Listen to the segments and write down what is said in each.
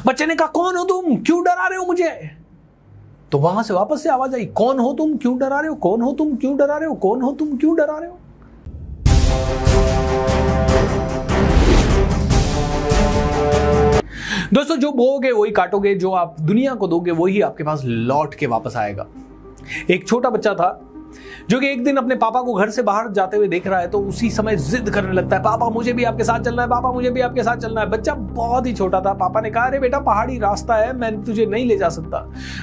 बच्चे ने कहा कौन हो तुम, क्यों डरा रहे हो मुझे? तो वहां से वापस से आवाज आई, कौन हो तुम, क्यों डरा रहे हो, कौन हो तुम, क्यों डरा रहे हो, कौन हो तुम, क्यों डरा रहे हो? दोस्तों, जो बोओगे वही काटोगे, जो आप दुनिया को दोगे वही आपके पास लौट के वापस आएगा। एक छोटा बच्चा था जो कि एक दिन अपने पापा को घर से बाहर जाते हुए देख रहा है, तो उसी समय जिद करने लगता है, पापा मुझे भी आपके साथ चलना है, पापा मुझे भी आपके साथ चलना है। बच्चा बहुत ही छोटा था। पापा ने कहा, अरे बेटा पहाड़ी रास्ता है, मैं तुझे नहीं ले जा सकता।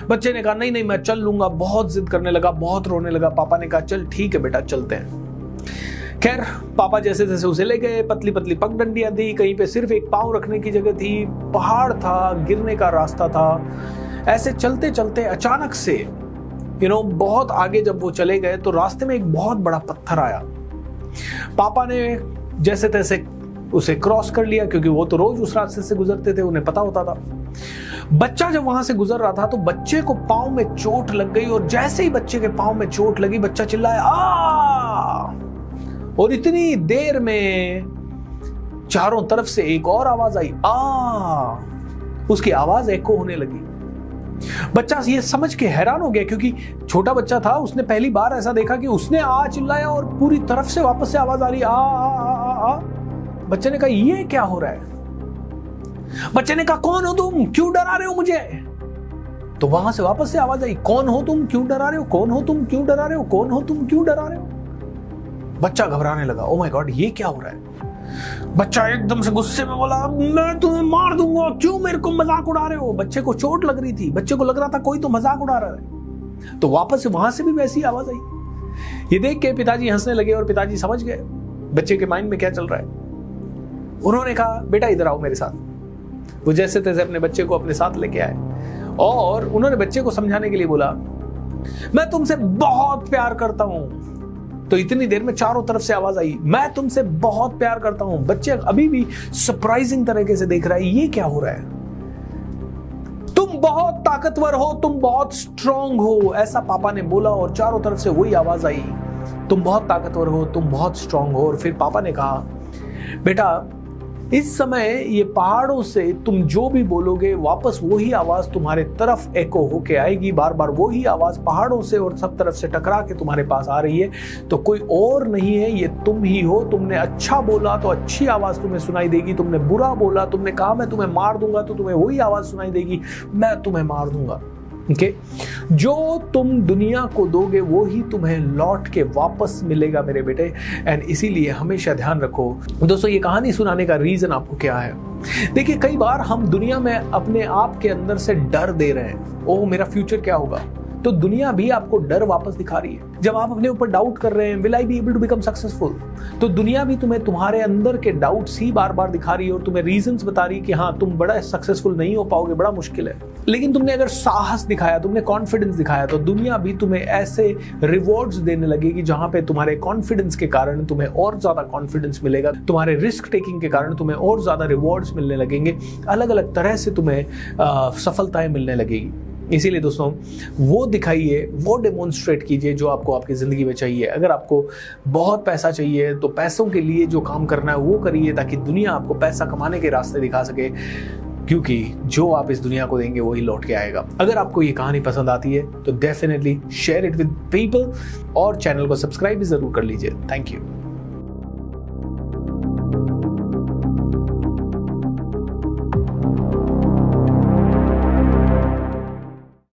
बच्चे ने कहा, नहीं नहीं मैं चल लूंगा। बहुत जिद करने लगा, बहुत रोने लगा। पापा ने कहा, चल ठीक है बेटा, चलते हैं। खैर, पापा जैसे तैसे उसे ले गए। पतली पतली पगडंडियां थी, कहीं पे सिर्फ एक पांव रखने की जगह थी, पहाड़ था, गिरने का रास्ता था। ऐसे चलते चलते अचानक से बहुत आगे जब वो चले गए तो रास्ते में एक बहुत बड़ा पत्थर आया। पापा ने जैसे तैसे उसे क्रॉस कर लिया, क्योंकि वो तो रोज उस रास्ते से गुजरते थे, उन्हें पता होता था। बच्चा जब वहां से गुजर रहा था तो बच्चे को पांव में चोट लग गई, और जैसे ही बच्चे के पांव में चोट लगी, बच्चा चिल्लाया, आ! और इतनी देर में चारों तरफ से एक और आवाज आई, आ! उसकी आवाज एको होने लगी। बच्चा ये समझ के हैरान हो गया, क्योंकि छोटा बच्चा था, उसने पहली बार ऐसा देखा कि उसने आ चिल्लाया और पूरी तरफ से वापस से आवाज आ रही, आ। बच्चे ने कहा, ये क्या हो रहा है? बच्चे ने कहा, कौन हो तुम, क्यों डरा रहे हो मुझे? तो वहां से वापस से आवाज आई, कौन हो तुम, क्यों डरा रहे हो, कौन हो तुम, क्यों डरा रहे हो, कौन हो तुम, क्यों डरा रहे हो? बच्चा घबराने लगा, ओ माय गॉड, ये क्या हो रहा है? बच्चा एकदम से गुस्से में बोला, मैं तुम्हें मार दूंगा, क्यों मेरे को मजाक उड़ा रहे हो? बच्चे को चोट लग रही थी, बच्चे को लग रहा था कोई तो मजाक उड़ा रहा है। तो वापस से वहां से भी वैसी आवाज आई। ये देख के पिताजी हंसने लगे, और पिताजी समझ गए बच्चे के माइंड में क्या चल रहा है। उन्होंने कहा, बेटा इधर आओ मेरे साथ। वो जैसे तैसे अपने बच्चे को अपने साथ लेके आए, और उन्होंने बच्चे को समझाने के लिए बोला, मैं तुमसे बहुत प्यार करता हूं। तो इतनी देर में चारों तरफ से आवाज आई, मैं तुमसे बहुत प्यार करता हूं। बच्चे अभी भी सरप्राइजिंग तरीके से देख रहा है, ये क्या हो रहा है? तुम बहुत ताकतवर हो, तुम बहुत स्ट्रांग हो, ऐसा पापा ने बोला, और चारों तरफ से वही आवाज आई, तुम बहुत ताकतवर हो, तुम बहुत स्ट्रांग हो। और फिर पापा ने कहा, बेटा इस समय ये पहाड़ों से तुम जो भी बोलोगे, वापस वही आवाज तुम्हारे तरफ एको होके आएगी। बार बार वही आवाज पहाड़ों से और सब तरफ से टकरा के तुम्हारे पास आ रही है। तो कोई और नहीं है, ये तुम ही हो। तुमने अच्छा बोला तो अच्छी आवाज तुम्हें सुनाई देगी, तुमने बुरा बोला, तुमने कहा मैं तुम्हें मार दूंगा, तो तुम्हें वही आवाज सुनाई देगी, मैं तुम्हें मार दूंगा। Okay? जो तुम दुनिया को दोगे वो ही तुम्हें लौट के वापस मिलेगा मेरे बेटे। एंड इसीलिए हमेशा ध्यान रखो। दोस्तों, ये कहानी सुनाने का रीजन आपको क्या है? देखिए, कई बार हम दुनिया में अपने आप के अंदर से डर दे रहे हैं, ओह मेरा फ्यूचर क्या होगा, तो दुनिया भी आपको डर वापस दिखा रही है। जब आप अपने ऊपर डाउट कर रहे हैं, will I be able to become successful, तो दुनिया भी तुम्हें तुम्हारे अंदर के डाउट्स ही बार बार दिखा रही है, और तुम्हें रीजंस बता रही है कि हाँ तुम बड़ा सक्सेसफुल नहीं हो पाओगे, बड़ा मुश्किल है। लेकिन तुमने अगर साहस दिखाया, तुमने कॉन्फिडेंस दिखाया, तो दुनिया भी तुम्हें ऐसे रिवॉर्ड्स देने लगेगी जहां पे तुम्हारे कॉन्फिडेंस के कारण तुम्हें और ज्यादा कॉन्फिडेंस मिलेगा, तुम्हारे रिस्क टेकिंग के कारण तुम्हें और ज्यादा रिवॉर्ड्स मिलने लगेंगे, अलग अलग तरह से तुम्हें सफलताएं मिलने लगेगी। इसीलिए दोस्तों, वो दिखाइए, वो डेमोन्स्ट्रेट कीजिए जो आपको आपकी ज़िंदगी में चाहिए। अगर आपको बहुत पैसा चाहिए तो पैसों के लिए जो काम करना है वो करिए, ताकि दुनिया आपको पैसा कमाने के रास्ते दिखा सके, क्योंकि जो आप इस दुनिया को देंगे वही लौट के आएगा। अगर आपको ये कहानी पसंद आती है तो definitely share it with people, और चैनल को सब्सक्राइब भी ज़रूर कर लीजिए। Thank you.